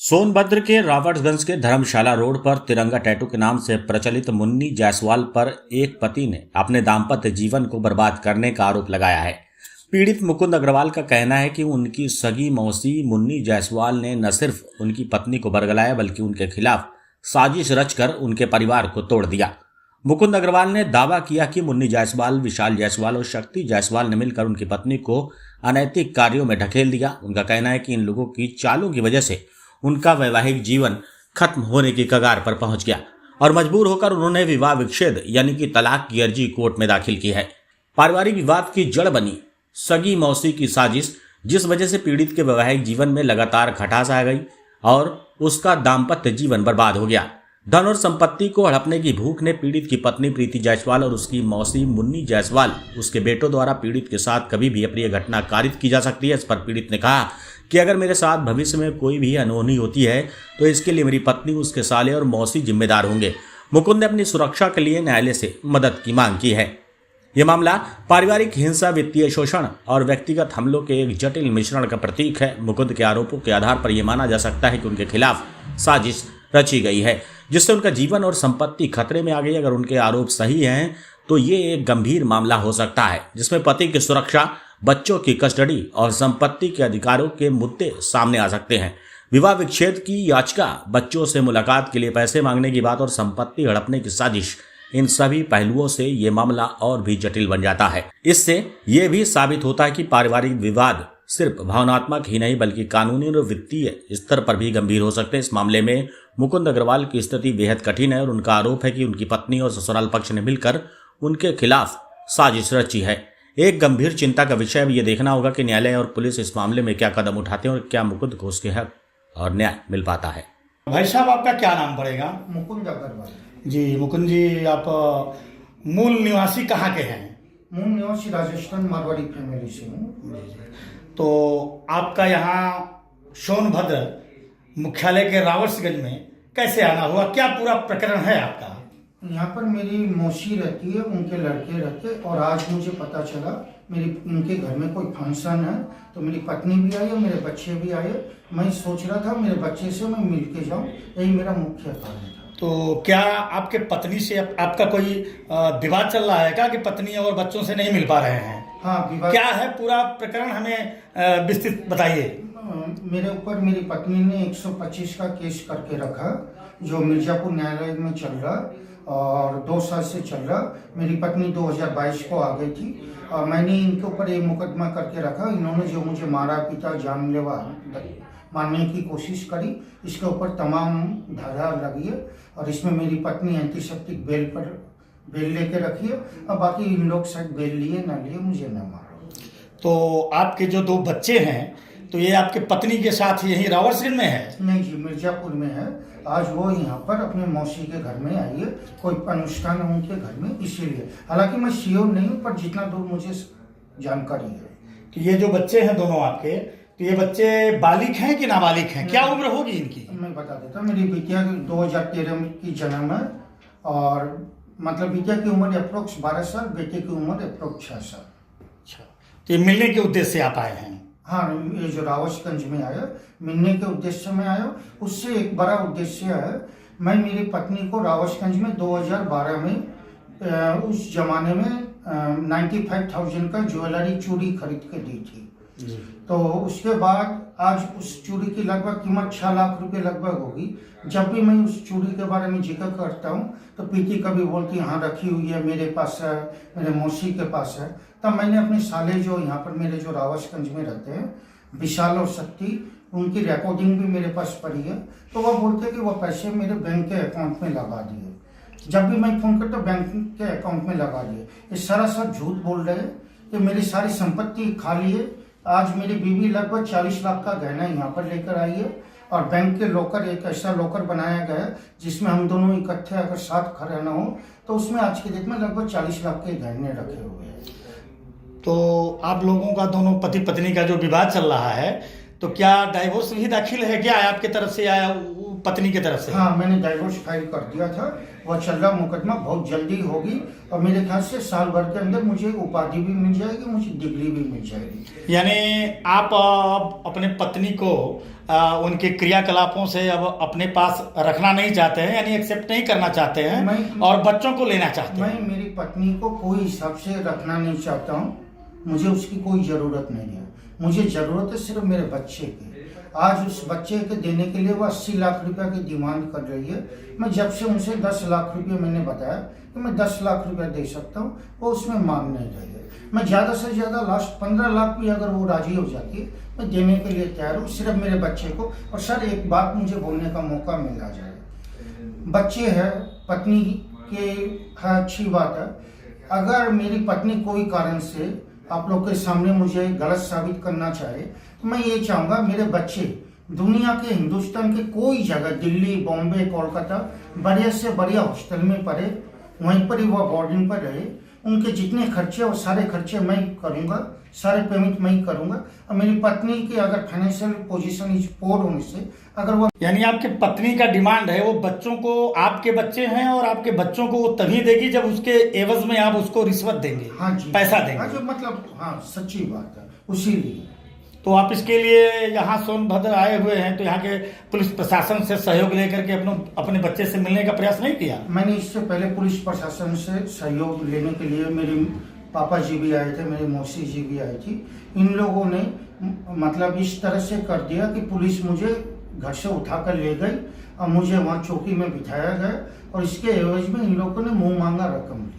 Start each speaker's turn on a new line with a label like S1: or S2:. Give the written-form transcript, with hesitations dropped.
S1: सोनभद्र के रावटगंज के धर्मशाला रोड पर तिरंगा टैटू के नाम से प्रचलित मुन्नी जायसवाल पर एक पति ने अपने दाम्पत्य जीवन को बर्बाद करने का आरोप लगाया है। पीड़ित मुकुंद अग्रवाल का कहना है कि उनकी सगी मौसी मुन्नी जायसवाल ने न सिर्फ उनकी पत्नी को बरगलाया बल्कि उनके खिलाफ साजिश रचकर उनके परिवार को तोड़ दिया। मुकुंद अग्रवाल ने दावा किया कि मुन्नी जायसवाल, विशाल जायसवाल और शक्ति जायसवाल ने मिलकर उनकी पत्नी को अनैतिक कार्यों में ढकेल दिया। उनका कहना है कि इन लोगों की चालों की वजह से उनका वैवाहिक जीवन खत्म होने की कगार पर पहुंच गया और मजबूर होकर उन्होंने विवाह विच्छेद यानी कि तलाक की अर्जी कोर्ट में दाखिल की है। पारिवारिक विवाद की जड़ बनी सगी मौसी की साजिश, जिस वजह से पीड़ित के वैवाहिक जीवन में लगातार खटास आ गई और उसका दाम्पत्य जीवन बर्बाद हो गया। धन और संपत्ति को हड़पने की भूख ने पीड़ित की पत्नी प्रीति जायसवाल और उसकी मौसी मुन्नी जायसवाल, उसके बेटों द्वारा पीड़ित के साथ कभी भी अप्रिय घटना कारित की जा सकती है। इस पर पीड़ित ने कहा कि अगर मेरे साथ भविष्य में कोई भी अनहोनी होती है तो इसके लिए मेरी पत्नी, उसके साले और मौसी जिम्मेदार होंगे। मुकुंद ने अपनी सुरक्षा के लिए न्यायालय से मदद की मांग की है। यह मामला पारिवारिक हिंसा, वित्तीय शोषण और व्यक्तिगत हमलों के एक जटिल मिश्रण का प्रतीक है। मुकुंद के आरोपों के आधार पर यह माना जा सकता है कि उनके खिलाफ साजिश रची गई है जिससे उनका जीवन और संपत्ति खतरे में आ गई। अगर उनके आरोप सही हैं तो ये एक गंभीर मामला हो सकता है जिसमें पति की सुरक्षा, बच्चों की कस्टडी और संपत्ति के अधिकारों के मुद्दे सामने आ सकते हैं। विवाह विच्छेद की याचिका, बच्चों से मुलाकात के लिए पैसे मांगने की बात और संपत्ति हड़पने की साजिश, इन सभी पहलुओं से ये मामला और भी जटिल बन जाता है। इससे यह भी साबित होता है कि पारिवारिक विवाद सिर्फ भावनात्मक ही नहीं बल्कि कानूनी और वित्तीय स्तर पर भी गंभीर हो सकते हैं। इस मामले में मुकुंद अग्रवाल की स्थिति बेहद कठिन है और उनका आरोप है कि उनकी पत्नी और ससुराल पक्ष ने मिलकर उनके खिलाफ साजिश रची है। एक गंभीर चिंता का विषय अब ये देखना होगा कि न्यायालय और पुलिस इस मामले में क्या कदम उठाते हैं और क्या मुकुंद को उसके हक और न्याय मिल पाता है।
S2: भाई साहब, आपका क्या नाम पड़ेगा?
S3: मुकुंद अग्रवाल।
S2: जी मुकुंद जी, आप मूल निवासी कहाँ के हैं?
S3: मूल निवासी राजस्थान मारवाड़ी फैमिली से हूँ।
S2: तो आपका यहाँ सोनभद्र मुख्यालय के रावटगंज में कैसे आना हुआ? क्या पूरा प्रकरण है आपका?
S3: यहाँ पर मेरी मौसी रहती है, उनके लड़के रहते, और आज मुझे पता चला उनके घर में कोई फंक्शन है तो मेरी पत्नी भी आई और मेरे बच्चे भी आए। मैं सोच रहा था मेरे बच्चे से मैं मिल के जाऊँ, यही मेरा मुख्य कारण था।
S2: तो क्या आपके पत्नी से आपका कोई विवाद चल रहा है क्या कि पत्नी और बच्चों से नहीं मिल पा रहे हैं?
S3: हाँ, विवाद।
S2: क्या है पूरा प्रकरण, हमें विस्तृत बताइए।
S3: मेरे ऊपर मेरी पत्नी ने 125 का केस करके रखा जो मिर्जापुर न्यायालय में चल रहा और 2 साल से चल रहा। मेरी पत्नी 2022 को आ गई थी और मैंने इनके ऊपर एक मुकदमा करके रखा। इन्होंने जो मुझे मारा पीटा, जानलेवा मारने की कोशिश करी, इसके ऊपर तमाम धारा लगी है और इसमें मेरी पत्नी एंटीसेप्टिक बेल लेके रखी है और बाकी इन लोग शायद बेल लिए ना लिए मुझे न मारो।
S2: तो आपके जो 2 बच्चे हैं तो ये आपके पत्नी के साथ यही रावटगंज में है?
S3: नहीं जी, मिर्जापुर में है। आज वो यहाँ पर अपने मौसी के घर में आई है, कोई अनुष्ठान है उनके घर में, इसीलिए। हालांकि मैं श्योर नहीं हूँ पर जितना दूर मुझे जानकारी है।
S2: तो ये जो बच्चे हैं दोनों आपके, तो ये बच्चे बालिग हैं कि नाबालिग हैं? क्या उम्र होगी इनकी?
S3: मैं बता देता हूँ। मेरी बिटिया 2013 की जन्म है और मतलब बिटिया की उम्र अप्रोक्स 12 साल, बेटे की उम्र अप्रोक्स 6 साल।
S2: अच्छा, तो ये मिलने के उद्देश्य से आप आए हैं?
S3: हाँ, ये जो रावटगंज में आया मिलने के उद्देश्य में आया। उससे एक बड़ा उद्देश्य है, मैं मेरी पत्नी को रावटगंज में 2012 में उस जमाने में 95,000 का ज्वेलरी चूड़ी खरीद के दी थी। तो उसके बाद आज उस चूड़ी की लगभग कीमत 6 लाख रुपए लगभग होगी। जब भी मैं उस चूड़ी के बारे में जिक्र करता हूँ तो पीती कभी बोलती हाँ रखी हुई है, मेरे पास है, मेरे मौसी के पास है। तब मैंने अपने साले जो यहाँ पर मेरे जो रावटगंज में रहते हैं, विशाल और शक्ति, उनकी रिकॉर्डिंग भी मेरे पास पड़ी है। तो वह बोलते हैं कि वह पैसे मेरे बैंक के अकाउंट में लगा दिए। जब भी मैं फ़ोन करता बैंक के अकाउंट में लगा दिए। ये सरासर झूठ बोल रहे हैं कि मेरी सारी संपत्ति खा लिए। आज मेरी बीवी लगभग 40 लाख का गहना यहाँ पर लेकर आई है और बैंक के लॉकर, एक ऐसा लॉकर बनाया गया है जिसमें हम दोनों इकट्ठे अगर साथ खड़े न हो तो उसमें आज की डेट में लगभग 40 लाख के गहने रखे हुए हैं।
S2: तो आप लोगों का, दोनों पति पत्नी का जो विवाद चल रहा है, तो क्या डाइवोर्स भी दाखिल है क्या आपके तरफ से या पत्नी की तरफ से?
S3: हाँ, मैंने डाइवोर्स फाइल कर दिया था, वह चल रहा मुकदमा, बहुत जल्दी होगी और मेरे ख्याल से साल भर के अंदर मुझे उपाधि भी मिल जाएगी, मुझे डिग्री भी मिल जाएगी।
S2: यानी आप अपने पत्नी को उनके क्रियाकलापों से अब अपने पास रखना नहीं चाहते हैं, यानी एक्सेप्ट नहीं करना चाहते हैं और बच्चों को लेना चाहते हैं?
S3: मैं मेरी पत्नी को कोई हिसाब से रखना नहीं चाहता हूँ, मुझे उसकी कोई ज़रूरत नहीं है। मुझे ज़रूरत है सिर्फ मेरे बच्चे की। आज उस बच्चे के देने के लिए वो 80 लाख रुपए की डिमांड कर रही है। मैं जब से उनसे 10 लाख रुपए मैंने बताया कि मैं 10 लाख रुपए दे सकता हूँ, वो उसमें मांग नहीं रही है। मैं ज़्यादा से ज़्यादा लास्ट 15 लाख भी अगर वो राजी हो जाती है, मैं देने के लिए तैयार हूँ, सिर्फ मेरे बच्चे को। और सर, एक बात मुझे बोलने का मौका मिल जाए, बच्चे हैं, पत्नी के हाँ, अच्छी बात है। अगर मेरी पत्नी कोई कारण से आप लोग के सामने मुझे गलत साबित करना चाहे, तो मैं ये चाहूँगा मेरे बच्चे दुनिया के, हिंदुस्तान के कोई जगह, दिल्ली, बॉम्बे, कोलकाता, बढ़िया से बढ़िया हॉस्टल में पढ़े, वहीं पर ही वह बोर्डिंग पर रहे। उनके जितने खर्चे वो सारे खर्चे मैं करूँगा, सारे पेमेंट मैं ही करूँगा। और मेरी पत्नी की अगर फाइनेंशियल पोजीशन इज पोर होने से अगर वो,
S2: यानी आपकी पत्नी का डिमांड है वो बच्चों को, आपके बच्चे हैं और आपके बच्चों को वो तभी देगी जब उसके एवज में आप उसको रिश्वत देंगे,
S3: हाँ जी,
S2: पैसा देंगे।
S3: हाँ, जो मतलब हाँ, सच्ची बात है, उसी लिए।
S2: तो आप इसके लिए यहाँ सोनभद्र आए हुए हैं, तो यहाँ के पुलिस प्रशासन से सहयोग लेकर के अपने बच्चे से मिलने का प्रयास नहीं किया?
S3: मैंने इससे पहले पुलिस प्रशासन से सहयोग लेने के लिए, मेरे पापा जी भी आए थे, मेरी मौसी जी भी आई थी। इन लोगों ने मतलब इस तरह से कर दिया कि पुलिस मुझे घर से उठाकर ले गई और मुझे वहाँ चौकी में बिठाया गया और इसके एवज में इन लोगों ने मुंह मांगा रकम ली।